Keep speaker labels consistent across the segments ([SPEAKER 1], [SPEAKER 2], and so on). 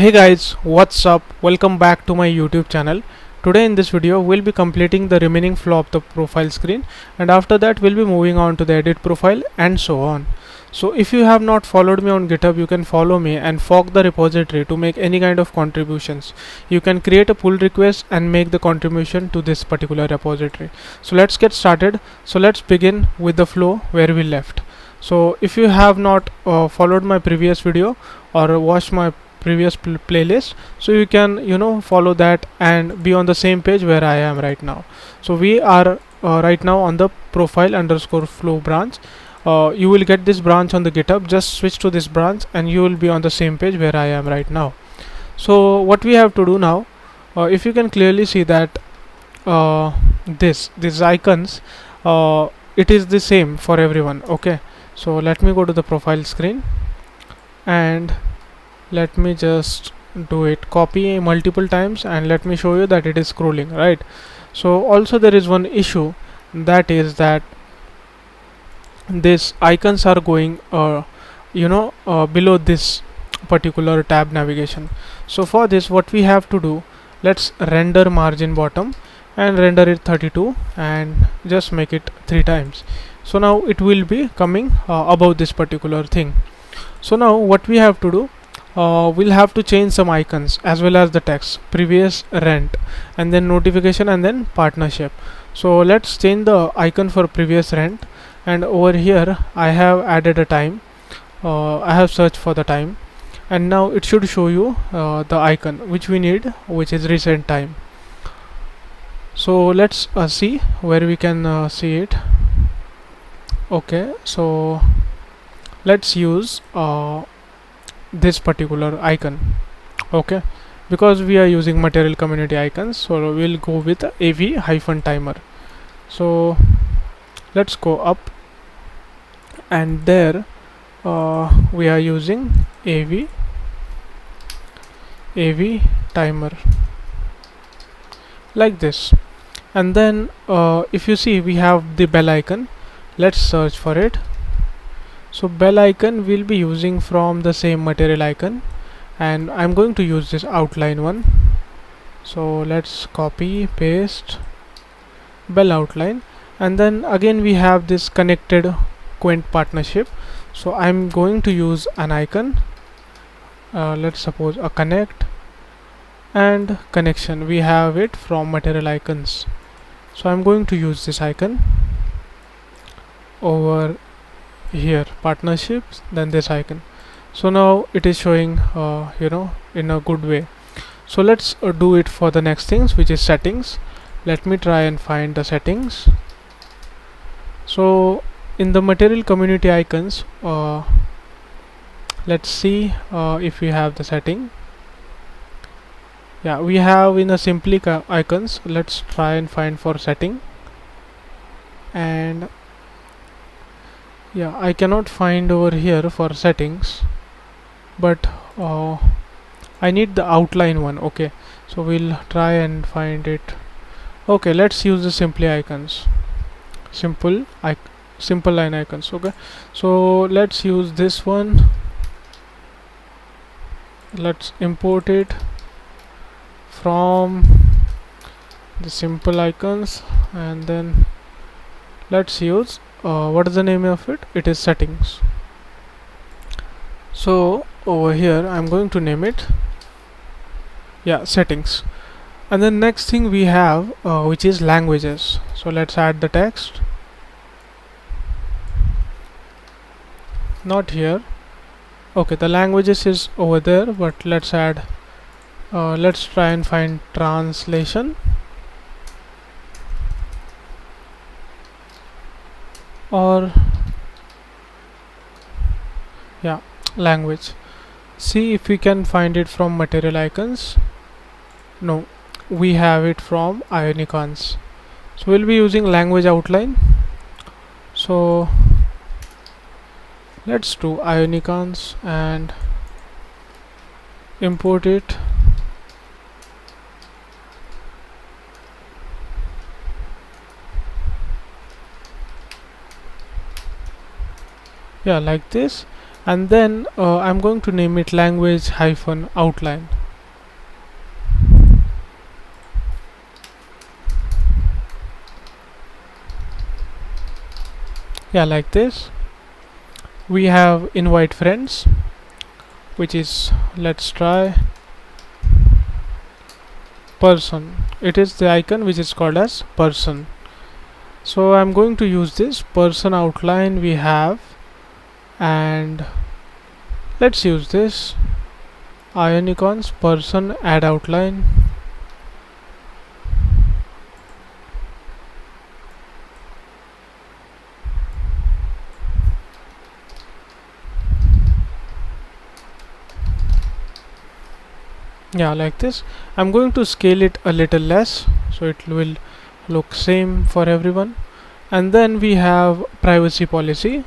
[SPEAKER 1] Hey guys, what's up? Welcome back to my YouTube channel. Today in this video we'll be completing the remaining flow of the profile screen, and after that we'll be moving on to the edit profile and so on. So if you have not followed me on GitHub, you can follow me and fork the repository to make any kind of contributions. You can create a pull request and make the contribution to this particular repository. So let's get started. So let's begin with the flow where we left. So if you have not followed my previous video or watched my previous playlist, so you can follow that and be on the same page where I am right now. So we are right now on the profile underscore flow branch. You will get this branch on the GitHub. Just switch to this branch and you will be on the same page where I am right now. So what we have to do now, if you can clearly see that these icons, it is the same for everyone. Okay, so let me go to the profile screen and let me just do it, copy multiple times, and let me show you that it is scrolling, right? So also there is one issue, that is that these icons are going below this particular tab navigation. So for this, what we have to do, let's render margin bottom and render it 32 and just make it 3 times. So now it will be coming above this particular thing. So now what we have to do, we'll have to change some icons as well as the text, previous, rent, and then notification, and then partnership. So let's change the icon for previous rent, and over here I have added a time. I have searched for the time, and now it should show you the icon which we need, which is recent time. So let's see where we can see it. Okay, so let's use this particular icon. Okay, because we are using material community icons, so we'll go with AV timer. So let's go up, and there we are using AV timer like this. And then if you see, we have the bell icon. Let's search for it. So bell icon we'll be using from the same material icon, and I'm going to use this outline one. So let's copy paste bell outline, and then again we have this connected quaint partnership. So I'm going to use an icon, let's suppose a connect, and connection we have it from material icons. So I'm going to use this icon over here, partnerships, then this icon. So now it is showing in a good way. So let's do it for the next things, which is settings. Let me try and find the settings. So in the material community icons, let's see if we have the setting. Yeah, we have in a simply icons. Let's try and find for setting, and yeah, I cannot find over here for settings, but I need the outline one. Okay, so we'll try and find it. Okay, let's use the simply icons, simple line icons. Okay, so let's use this one. Let's import it from the simple icons, and then let's use what is the name of it? It is settings. So over here I'm going to name it, yeah, settings. And then next thing we have which is languages. So let's add the text, not here. Okay, the languages is over there, but let's add let's try and find translation, or yeah, language. See if we can find it from material icons. No, we have it from icons. So we'll be using language outline. So let's do icons and import it. Yeah, like this. And then I'm going to name it language hyphen outline. Yeah, like this. We have invite friends, which is, let's try person. It is the icon which is called as person. So I'm going to use this person outline we have, and let's use this icons person add outline. Yeah, like this. I'm going to scale it a little less so it will look same for everyone. And then we have privacy policy.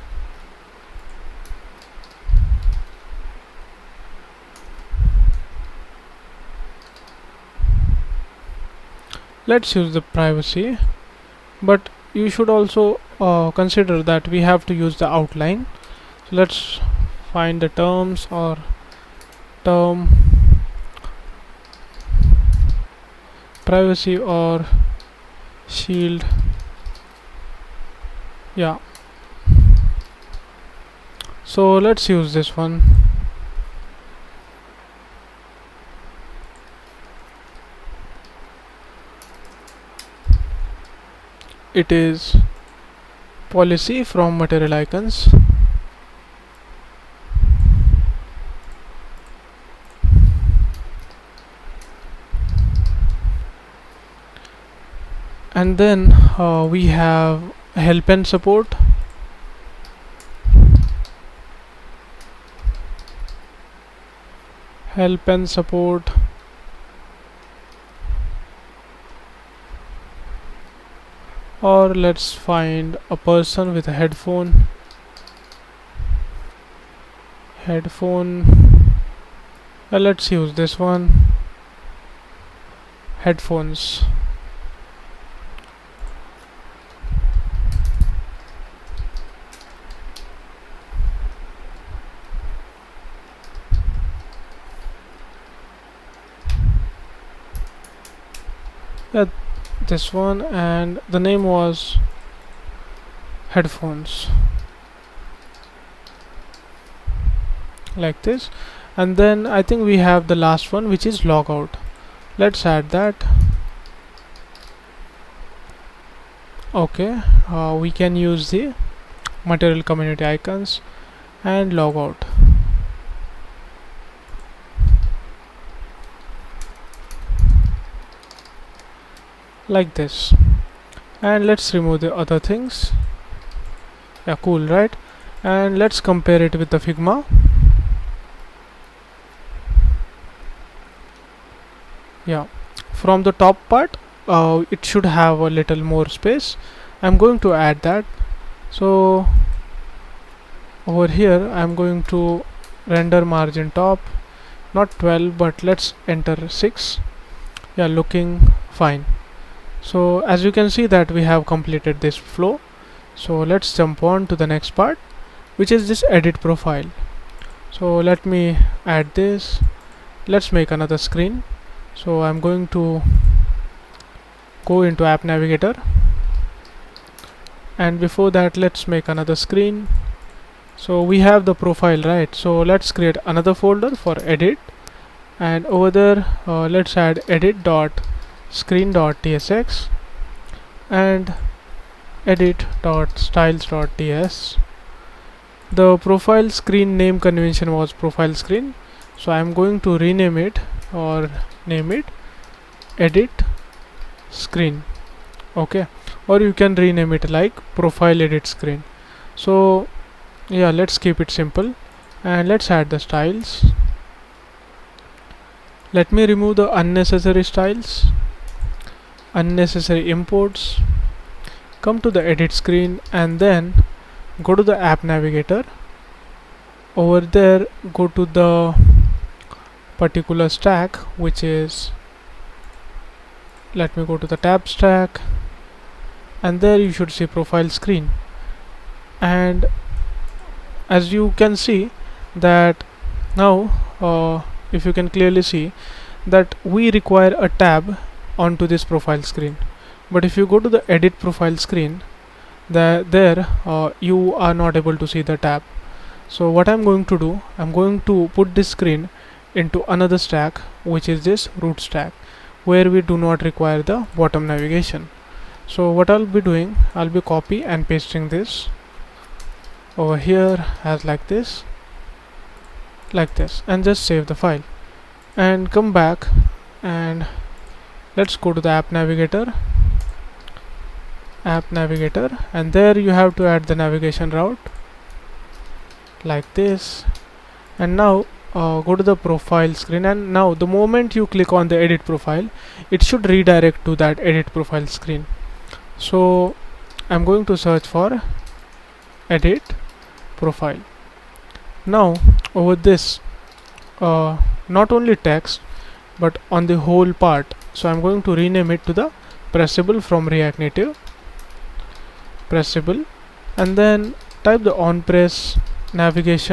[SPEAKER 1] Let's use the privacy, but you should also consider that we have to use the outline. So let's find the terms or term privacy or shield. Yeah, so let's use this one. It is policy from material icons. And then we have help and support. Help and support. Or let's find a person with a headphone. Let's use this one. Headphones. Yeah, this one, and the name was headphones, like this. And then I think we have the last one, which is logout. Let's add that. Okay, we can use the material community icons and logout. Like this. And let's remove the other things. Yeah, cool, right? And let's compare it with the Figma. Yeah, from the top part it should have a little more space. I'm going to add that. So over here I'm going to render margin top, not 12, but let's enter 6. Yeah, looking fine. So as you can see that we have completed this flow. So let's jump on to the next part, which is this edit profile. So let me add this. Let's make another screen. So I'm going to go into app navigator, and before that let's make another screen. So we have the profile, right? So let's create another folder for edit, and over there let's add edit.screen.tsx and edit.styles.ts. The profile screen name convention was profile screen, so I'm going to rename it or name it edit screen. Okay, or you can rename it like profile edit screen. So yeah, let's keep it simple, and let's add the styles. Let me remove the unnecessary styles, unnecessary imports. Come to the edit screen and then go to the app navigator. Over there go to the particular stack, which is, let me go to the tab stack, and there you should see profile screen. And as you can see that now if you can clearly see that we require a tab onto this profile screen. But if you go to the edit profile screen, there you are not able to see the tab. So what I'm going to do, I'm going to put this screen into another stack, which is this root stack, where we do not require the bottom navigation. So what I'll be doing, I'll be copy and pasting this over here as like this, and just save the file and come back, and let's go to the app navigator, and there you have to add the navigation route like this. And now go to the profile screen, and now the moment you click on the edit profile, it should redirect to that edit profile screen. So I'm going to search for edit profile. Now over this not only text but on the whole part, so I'm going to rename it to the pressable from React Native, pressable, and then type the on press navigate,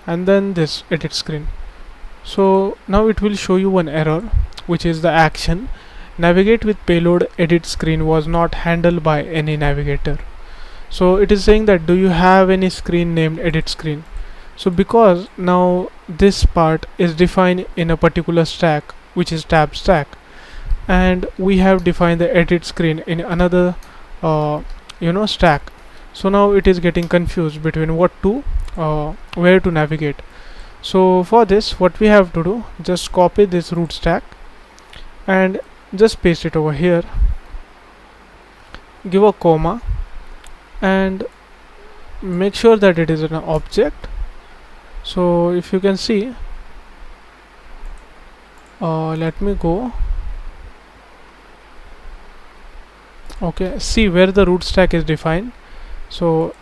[SPEAKER 1] and then this edit screen. So now it will show you one error, which is the action navigate with payload edit screen was not handled by any navigator. So it is saying that, do you have any screen named edit screen? So because now this part is defined in a particular stack, which is tab stack, and we have defined the edit screen in another stack. So now it is getting confused between what to where to navigate. So for this, what we have to do, just copy this root stack and just paste it over here, give a comma, and make sure that it is an object. So if you can see, let me go. Okay, see where the root stack is defined. So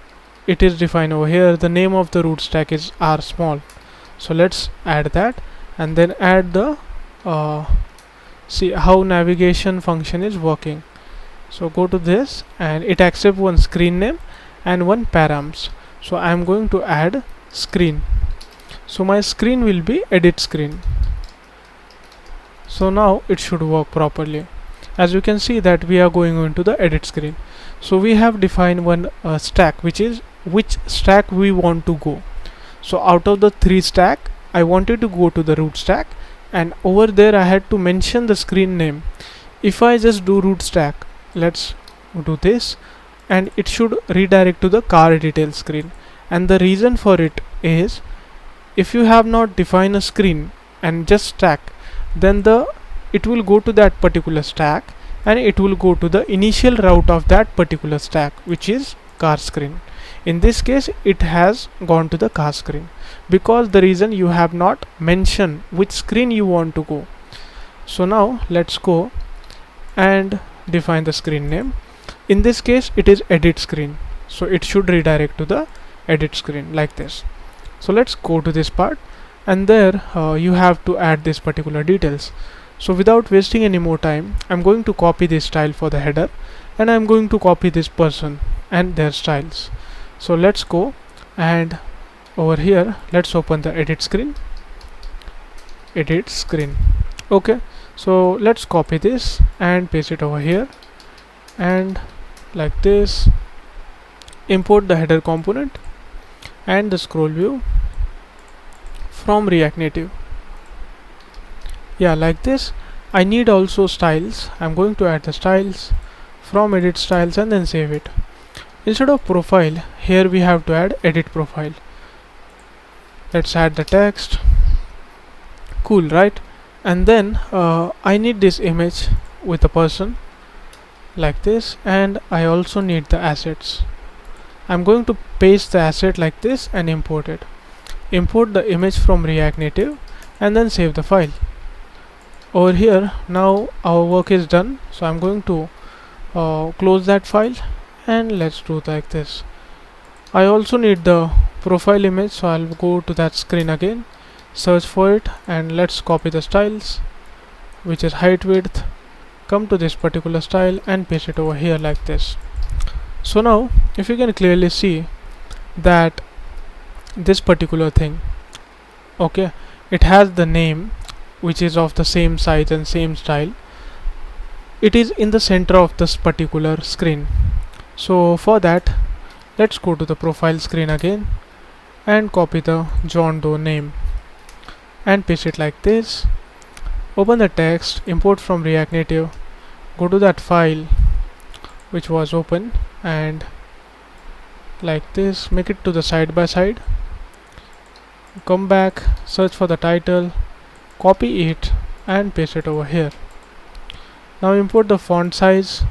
[SPEAKER 1] it is defined over here. The name of the root stack is r small. So let's add that, and then add the see how navigation function is working. So go to this, and it accepts one screen name and one params. So I'm going to add screen. So my screen will be edit screen. So now it should work properly. As you can see that we are going into the edit screen. So we have defined one stack, which is which stack we want to go. So out of the 3 stack, I wanted to go to the root stack, and over there I had to mention the screen name. If I just do root stack, let's do this, and it should redirect to the car detail screen. And the reason for it is, if you have not defined a screen and just stack, then it will go to that particular stack, and it will go to the initial route of that particular stack, which is car screen. In this case, it has gone to the car screen because the reason you have not mentioned which screen you want to go. So now let's go and define the screen name. In this case, it is edit screen, so it should redirect to the edit screen like this. So let's go to this part, and there you have to add this particular details. So without wasting any more time, I'm going to copy this style for the header, and I'm going to copy this person and their styles. So let's go, and over here let's open the edit screen. Okay, so let's copy this and paste it over here, and like this, import the header component and the scroll view from React Native. Yeah, like this. I need also styles. I'm going to add the styles from edit styles and then save it. Instead of profile, here we have to add edit profile. Let's add the text. Cool, right? And then I need this image with a person like this, and I also need the assets. I'm going to paste the asset like this and import it. Import the image from React Native and then save the file. Over here, now our work is done, so I'm going to close that file, and let's do like this. I also need the profile image, so I'll go to that screen again, search for it, and let's copy the styles, which is height, width. Come to this particular style and paste it over here like this. So now if you can clearly see that this particular thing, okay, it has the name which is of the same size and same style, it is in the center of this particular screen. So for that, let's go to the profile screen again and copy the John Doe name and paste it like this. Open the text, import from React Native, go to that file which was open and like this, make it to the side by side, come back, search for the title, copy it and paste it over here. Now import the font size,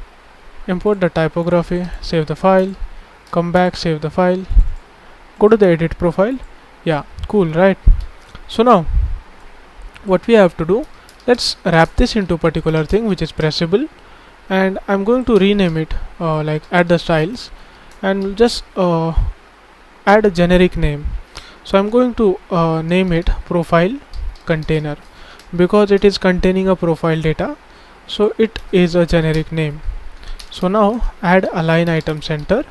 [SPEAKER 1] import the typography, save the file, come back, save the file, go to the edit profile. Yeah, cool, right? So now what we have to do, let's wrap this into a particular thing which is pressable, and I'm going to rename it like add the styles and just add a generic name. So I'm going to name it profile container because it is containing a profile data, so it is a generic name. So now add align item center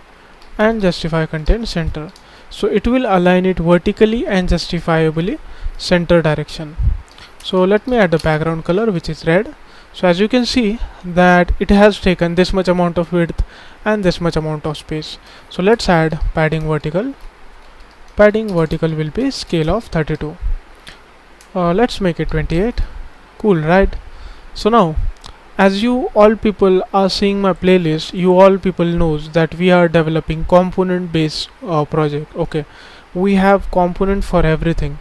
[SPEAKER 1] and justify content center, so it will align it vertically and justifiably center direction. So let me add the background color which is red. So as you can see that it has taken this much amount of width and this much amount of space. So let's add padding vertical. Padding vertical will be scale of 32. Let's make it 28. Cool, right? So now as you all people are seeing my playlist, you all people knows that we are developing component based project. Okay, we have component for everything.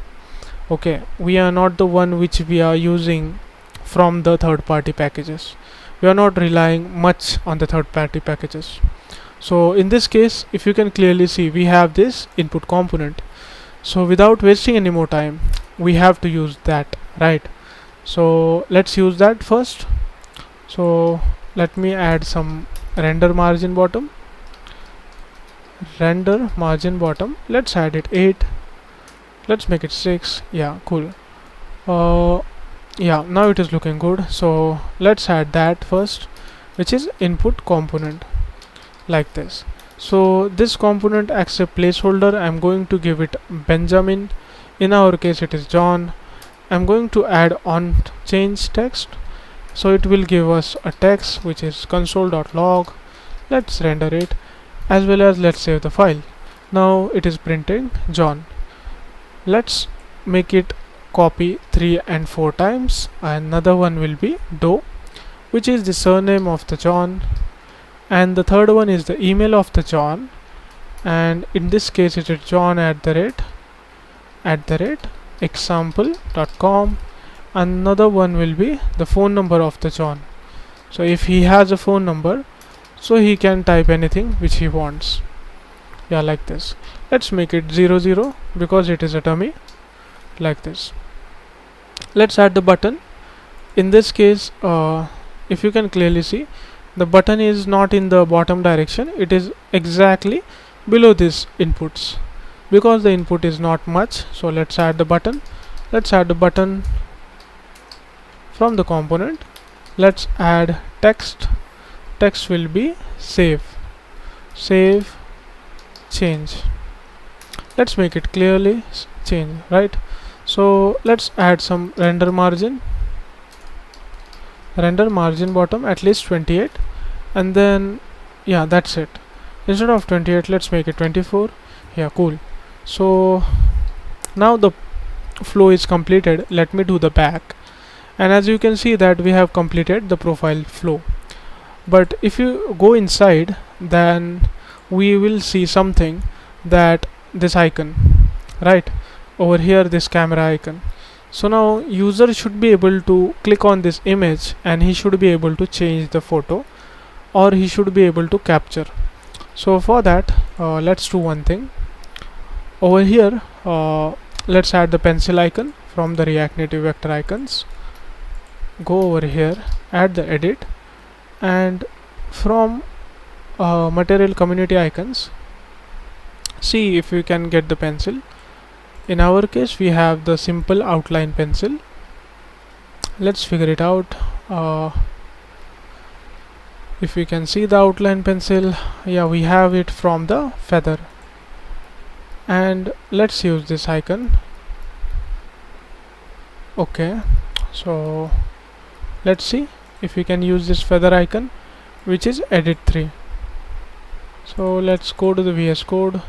[SPEAKER 1] Okay, we are not the one which we are using from the third party packages. We are not relying much on the third party packages. So in this case, if you can clearly see, we have this input component. So without wasting any more time, we have to use that, right? So let's use that first. So let me add some render margin bottom. Render margin bottom, let's add it 8. Let's make it 6. Yeah, cool. Yeah, now it is looking good. So let's add that first, which is input component, like this. So this component acts a placeholder. I'm going to give it Benjamin. In our case it is John. I'm going to add on change text, so it will give us a text which is console.log. Let's render it, as well as let's save the file. Now it is printing John. Let's make it copy 3 and 4 times. Another one will be Doe, which is the surname of the John, and the third one is the email of the John, and in this case it is John @ example.com. Another one will be the phone number of the John. So if he has a phone number, so he can type anything which he wants. Yeah, like this. Let's make it 00 because it is a dummy, like this. Let's add the button. In this case, if you can clearly see, the button is not in the bottom direction, it is exactly below this inputs because the input is not much. So let's add the button. Let's add the button from the component. Let's add text. Text will be save, change. Let's make it clearly change, right? So let's add some render margin bottom, at least 28, and then yeah, that's it. Instead of 28, let's make it 24. Yeah, cool. So now the flow is completed. Let me do the back, and as you can see that we have completed the profile flow. But if you go inside, then we will see something, that this icon right over here, this camera icon. So now user should be able to click on this image and he should be able to change the photo, or he should be able to capture. So for that, let's do one thing. Over here, let's add the pencil icon from the React Native vector icons. Go over here, add the edit, and from material community icons, see if you can get the pencil. In our case, we have the simple outline pencil. Let's figure it out. If we can see the outline pencil, yeah, we have it from the feather. And let's use this icon. Okay, so let's see. if we can use this feather icon, which is edit 3. So let's go to the VS Code.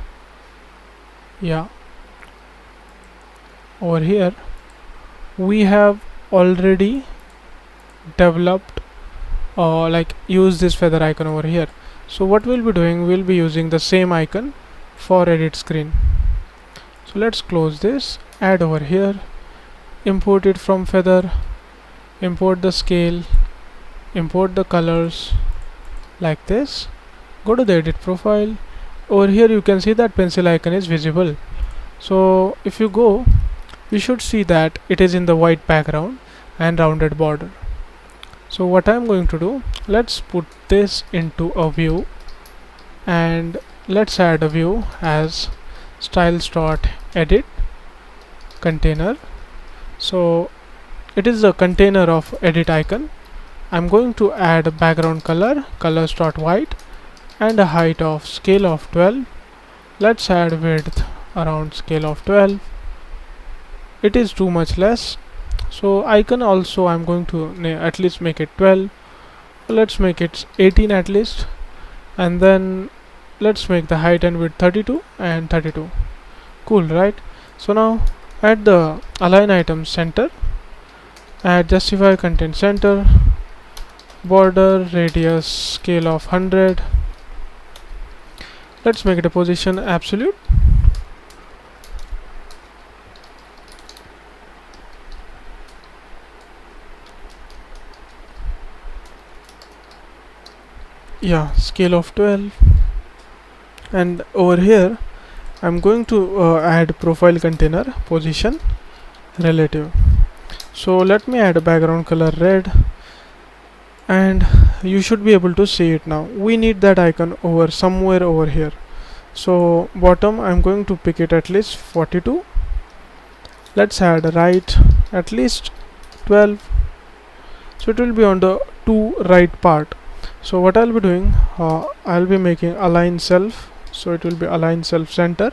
[SPEAKER 1] Yeah, over here we have already developed like use this feather icon over here. So what we'll be doing, we'll be using the same icon for edit screen. So let's close this, add over here, import it from feather, import the scale, import the colors like this. Go to the edit profile. Over here you can see that pencil icon is visible. So if you go, you should see that it is in the white background and rounded border. So what I'm going to do, let's put this into a view, and let's add a view as styles.edit container. So it is the container of edit icon. I'm going to add a background color, colors.white, and a height of scale of 12. Let's add width around scale of 12. It is too much less, so icon also I'm going to at least make it 12. Let's make it 18 at least, and then let's make the height and width 32 and 32. Cool, right? So now add the align item center, add justify content center, border radius scale of 100. Let's make it a position absolute. Yeah, scale of 12. And over here I'm going to add profile container position relative. So let me add a background color red, and you should be able to see it now. We need that icon over somewhere over here. So bottom I'm going to pick it at least 42. Let's add right at least 12. So it will be on the two right part. So what I'll be doing, I'll be making align self, so it will be align self center.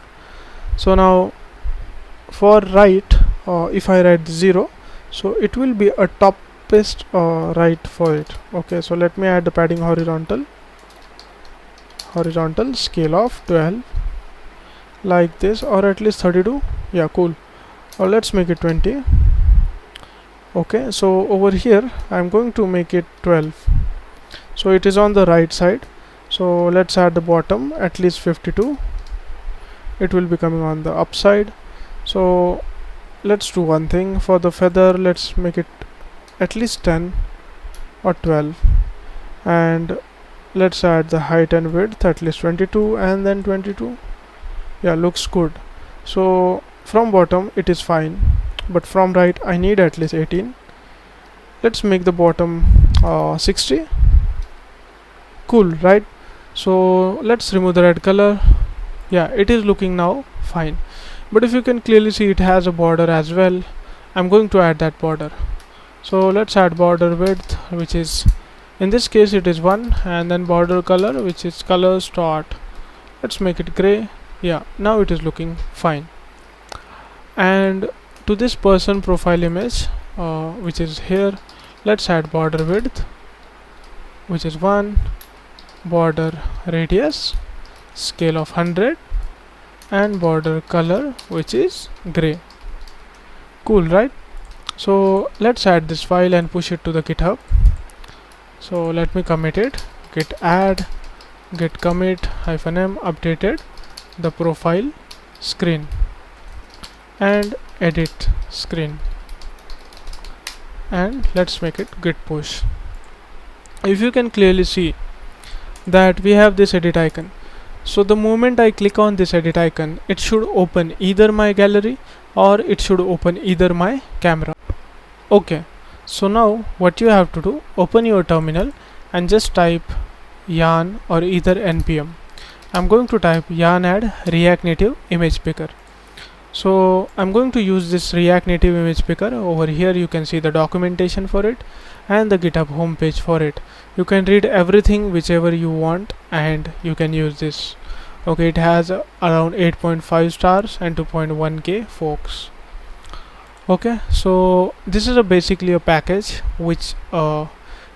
[SPEAKER 1] So now for right, if I write 0, so it will be a topest right for it. Okay, so let me add the padding horizontal scale of 12 like this, or at least 32. Yeah, cool. Or let's make it 20. Okay, so over here I'm going to make it 12. So it is on the right side. So let's add the bottom at least 52. It will be coming on the upside. So let's do one thing for the feather. Let's make it at least 10 or 12, and let's add the height and width at least 22 and then 22. Yeah, looks good. So from bottom it is fine, but from right I need at least 18. Let's make the bottom 60. Cool, right? So let's remove the red color. Yeah, it is looking now fine, but if you can clearly see, it has a border as well. I'm going to add that border. So let's add border width, which is in this case it is 1, and then border color, which is colors dot, let's make it gray. Yeah, now it is looking fine. And to this person profile image, which is here, let's add border width, which is 1, border radius scale of 100, and border color, which is gray. Cool, right? So let's add this file and push it to the GitHub. So let me commit it, git add, git commit -m updated the profile screen and edit screen, and let's make it git push. If you can clearly see that we have this edit icon, so the moment I click on this edit icon, it should open either my gallery or it should open either my camera. Okay, so now what you have to do, open your terminal and just type yarn or either npm. I'm going to type yarn add React Native image picker. So I'm going to use this React Native image picker. Over here you can see the documentation for it and the GitHub homepage for it. You can read everything whichever you want and you can use this. Okay, it has around 8.5 stars and 2.1k folks. Okay, so this is basically a package which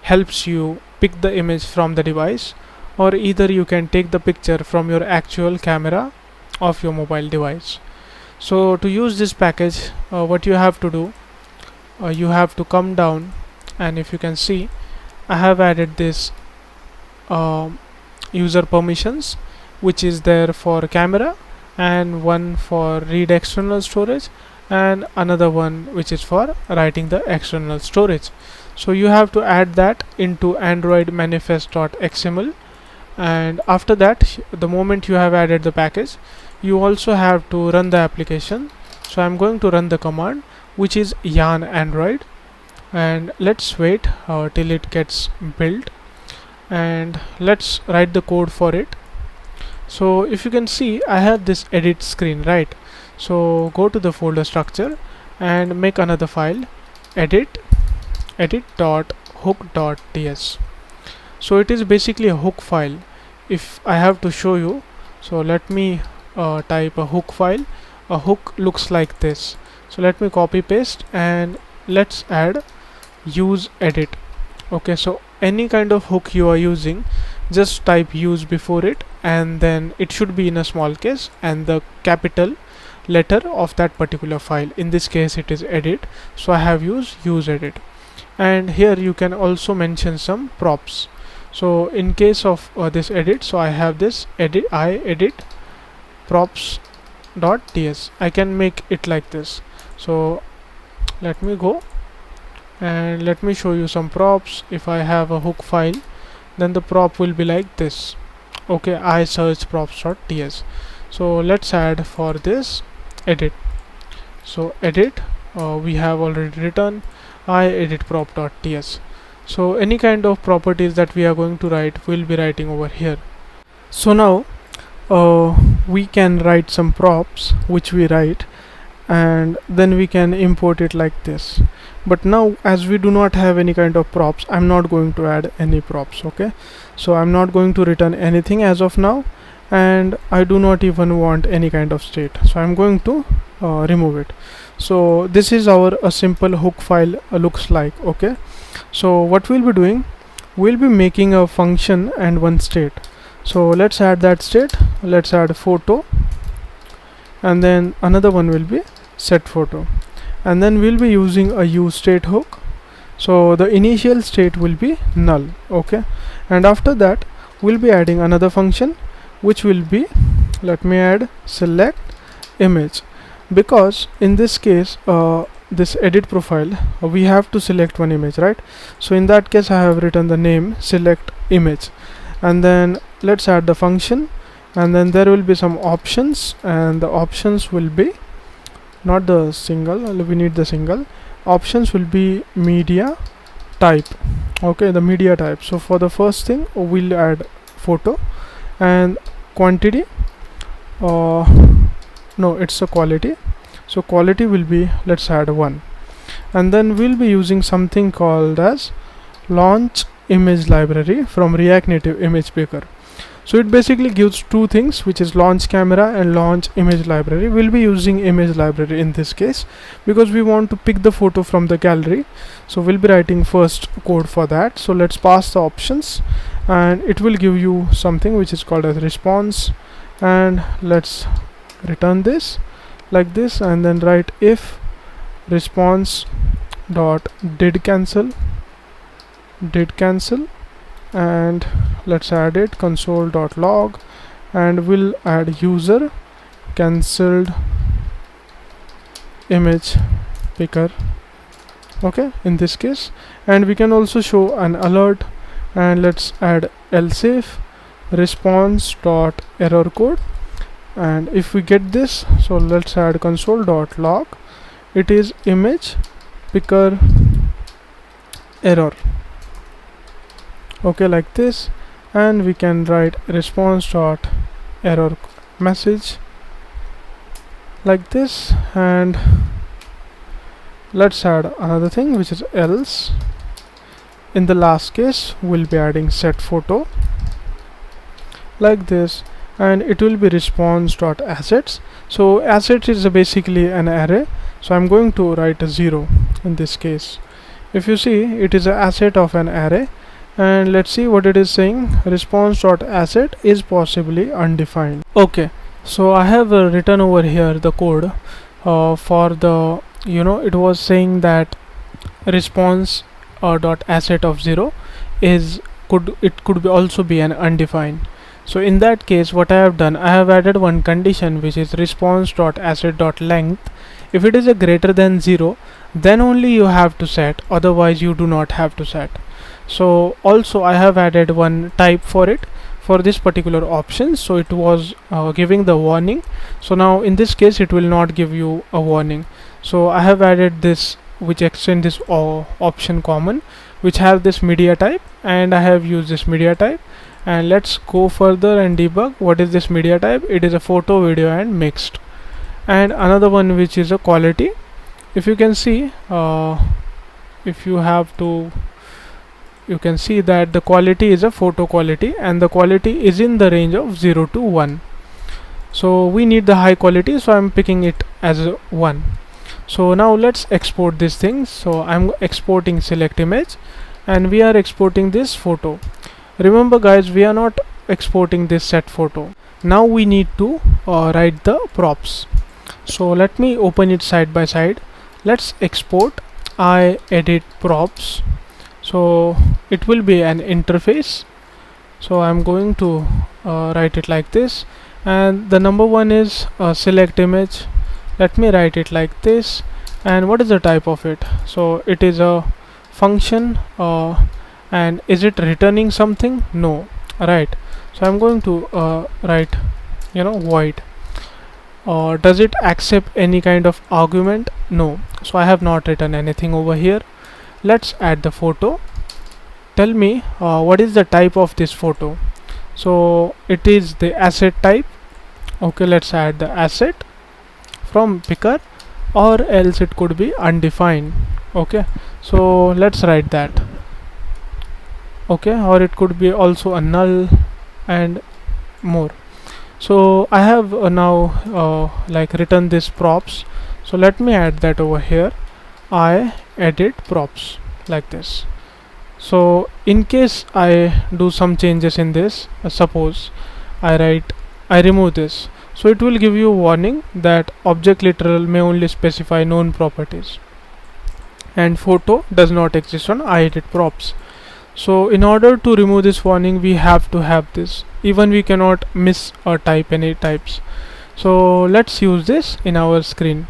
[SPEAKER 1] helps you pick the image from the device, or either you can take the picture from your actual camera of your mobile device. So to use this package, what you have to do, you have to come down, and if you can see, I have added this user permissions, which is there for camera, and one for read external storage, and another one which is for writing the external storage. So you have to add that into Android manifest.xml, and after that, the moment you have added the package, you also have to run the application. So I'm going to run the command, which is yarn android, and let's wait till it gets built, and let's write the code for it. So if you can see, I have this edit screen, right? So go to the folder structure and make another file, edit.hook.ts. so it is basically a hook file. If I have to show you, so let me type a hook file. A hook looks like this. So let me copy paste, and let's add use edit. Okay, so any kind of hook you are using, just type use before it, and then it should be in a small case and the capital letter of that particular file. In this case it is edit, so I have used use edit. And here you can also mention some props. So in case of this edit, so I have this edit props.ts. I can make it like this. So let me go and let me show you some props. If I have a hook file, then the prop will be like this. Okay, I search props.ts. so let's add for this edit. So edit, we have already written I edit prop.ts. so any kind of properties that we are going to write, we'll be writing over here. So now we can write some props which we write, and then we can import it like this. But now, as we do not have any kind of props, I'm not going to add any props. Okay, so I'm not going to return anything as of now, and I do not even want any kind of state, so I'm going to remove it. So this is our a simple hook file looks like. Okay, so what we'll be doing, we'll be making a function and one state. So let's add that state. Let's add a photo, and then another one will be set photo, and then we'll be using a use state hook. So the initial state will be null. Okay, and after that we'll be adding another function which will be, let me add select image, because in this case this edit profile we have to select one image, right? So in that case I have written the name select image, and then let's add the function, and then there will be some options, and the options will be not the single, we need the single. Options will be media type. Okay, the media type. So for the first thing we'll add photo, and quantity, no, it's a quality. So quality will be, let's add 1, and then we'll be using something called as launch image library from React Native image picker. So it basically gives two things, which is launch camera and launch image library. We'll be using image library in this case because we want to pick the photo from the gallery. So we'll be writing first code for that. So let's pass the options, and it will give you something which is called as response, and let's return this like this, and then write if response dot did cancel, and let's add it console.log, and we'll add user cancelled image picker. Okay, in this case, and we can also show an alert, and let's add else if response dot error code, and if we get this, so let's add console.log, it is image picker error. Okay, like this, and we can write response dot error message like this, and let's add another thing which is else. In the last case we'll be adding set photo like this, and it will be response dot assets. So assets is basically an array, so I'm going to write a 0 in this case. if you see, it is an asset of an array. And let's see what it is saying. Response.asset is possibly undefined. Okay, so I have written over here the code for the, it was saying that response dot asset of 0 is could be also be an undefined. So in that case, what I have done, I have added one condition, which is response dot asset dot length. If it is a greater than 0, then only you have to set, otherwise you do not have to set. So also I have added one type for it, for this particular option, so it was giving the warning. So now in this case it will not give you a warning. So I have added this, which extend this option common, which have this media type, and I have used this media type. And let's go further and debug what is this media type. It is a photo, video and mixed. And another one which is a quality. If you can see, if you have to, you can see that the quality is a photo quality, and the quality is in the range of 0 to 1. So we need the high quality, so I'm picking it as a 1. So now let's export this thing. So I'm exporting select image, and we are exporting this photo. Remember guys, we are not exporting this set photo. Now we need to write the props. So let me open it side by side. Let's export I edit props. So it will be an interface. So I'm going to write it like this, and the number one is select image. Let me write it like this. And what is the type of it? So it is a function, and is it returning something? No, right? So I'm going to write void. Does it accept any kind of argument? No. So I have not written anything over here. Let's add the photo. Tell me what is the type of this photo. So it is the asset type. Okay, let's add the asset from picker, or else it could be undefined. Okay, so let's write that. Okay, or it could be also a null and more. So I have now like written this props. So let me add that over here. I edit props like this. So in case I do some changes in this, suppose I remove this, so it will give you a warning that object literal may only specify known properties, and photo does not exist on I edit props. So in order to remove this warning, we have to have this. Even we cannot miss or type any types. So let's use this in our screen.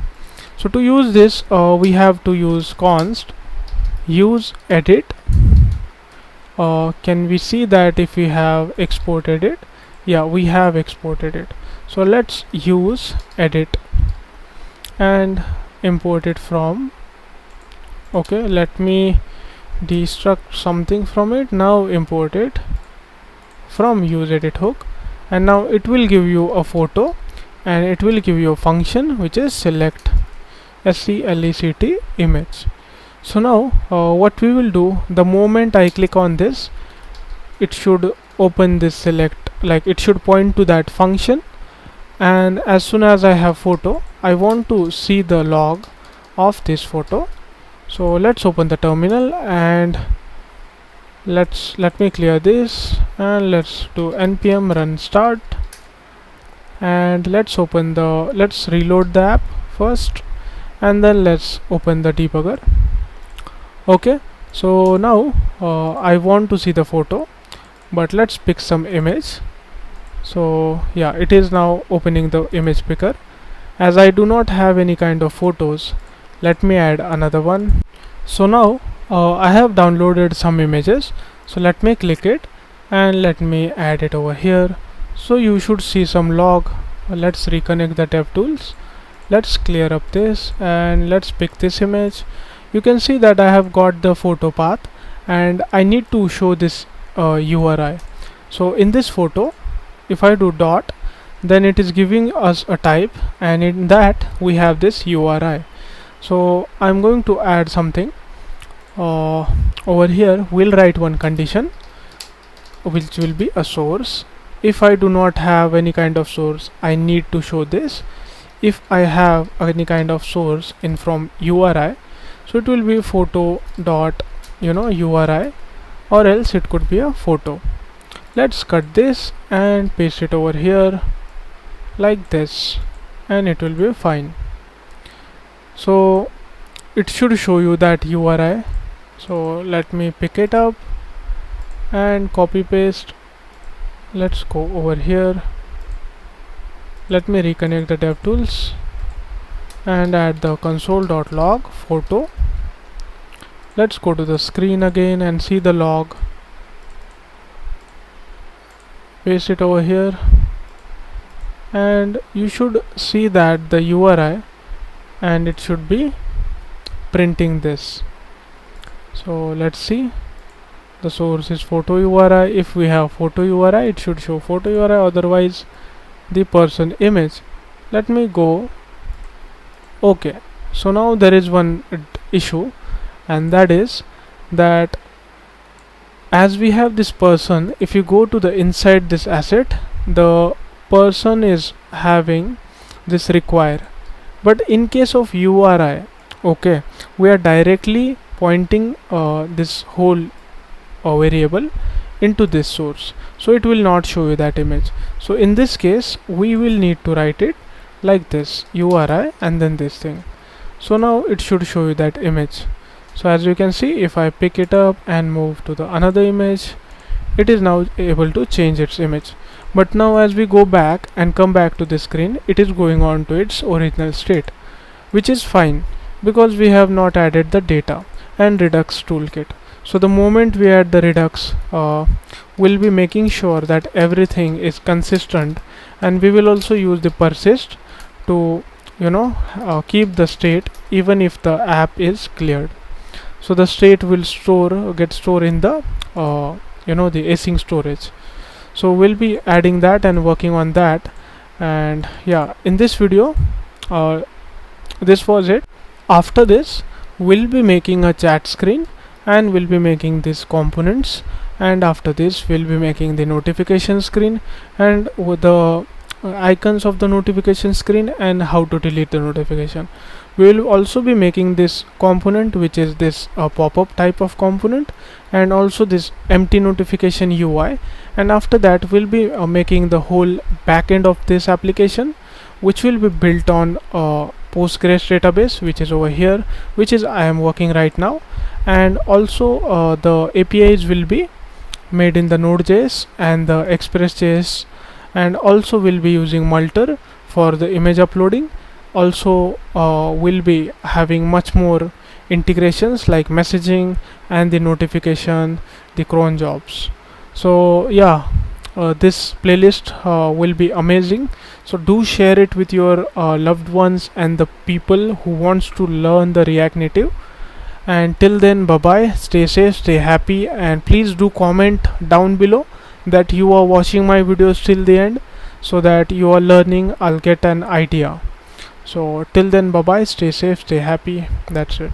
[SPEAKER 1] So to use this, we have to use const use edit. Can we see that if we have exported it? Yeah, we have exported it. So let's use edit and import it from. Okay, let me destruct something from it. Now import it from use edit hook, and now it will give you a photo, and it will give you a function which is select image. So now what we will do, the moment I click on this, it should open this select, like it should point to that function. And as soon as I have photo, I want to see the log of this photo. So let's open the terminal, and let me clear this, and let's do npm run start, and let's reload the app first, and then let's open the debugger. Okay, so now I want to see the photo, but let's pick some image. So yeah, it is now opening the image picker. As I do not have any kind of photos, let me add another one. So now I have downloaded some images, so let me click it and let me add it over here. So you should see some log. Let's reconnect the DevTools. Let's clear up this, and let's pick this image. You can see that I have got the photo path, and I need to show this URI. So in this photo, if I do dot, then it is giving us a type, and in that we have this URI. So I'm going to add something over here. We'll write one condition which will be a source. If I do not have any kind of source, I need to show this. If I have any kind of source in from URI, So it will be photo dot URI, or else it could be a photo. Let's cut this and paste it over here like this, and it will be fine. So it should show you that URI. So let me pick it up and copy paste. Let's go over here. Let me reconnect the DevTools and add the console.log photo. Let's go to the screen again and see the log. Paste it over here, and you should see that the URI, and it should be printing this. So let's see. The source is photo URI. If we have photo URI, it should show photo URI, otherwise the person image. Let me go. Okay, so now there is one issue, and that is that as we have this person, if you go to the inside this asset, the person is having this require, but in case of URI, okay, we are directly pointing this whole variable into this source, so it will not show you that image. So in this case we will need to write it like this, URI and then this thing. So now it should show you that image. So as you can see, if I pick it up and move to the another image, it is now able to change its image. But now as we go back and come back to the screen, it is going on to its original state, which is fine because we have not added the data and Redux toolkit. So the moment we add the Redux, we'll be making sure that everything is consistent, and we will also use the persist to keep the state even if the app is cleared. So the state will get stored in the the async storage. So we'll be adding that and working on that. And yeah, in this video this was it. After this we'll be making a chat screen, and we'll be making these components, and after this we'll be making the notification screen and with the icons of the notification screen and how to delete the notification. We will also be making this component, which is this pop-up type of component, and also this empty notification UI. And after that we'll be making the whole backend of this application, which will be built on Postgres database, which is over here, which is I am working right now. And also the APIs will be made in the Node.js and the Express.js, and also we'll be using Multer for the image uploading. Also we'll be having much more integrations like messaging and the notification, the cron jobs. So yeah, this playlist will be amazing, so do share it with your loved ones and the people who wants to learn the React Native. And till then, bye bye, stay safe, stay happy, and please do comment down below that you are watching my videos till the end, so that you are learning, I'll get an idea. So till then, bye bye, stay safe, stay happy, that's it.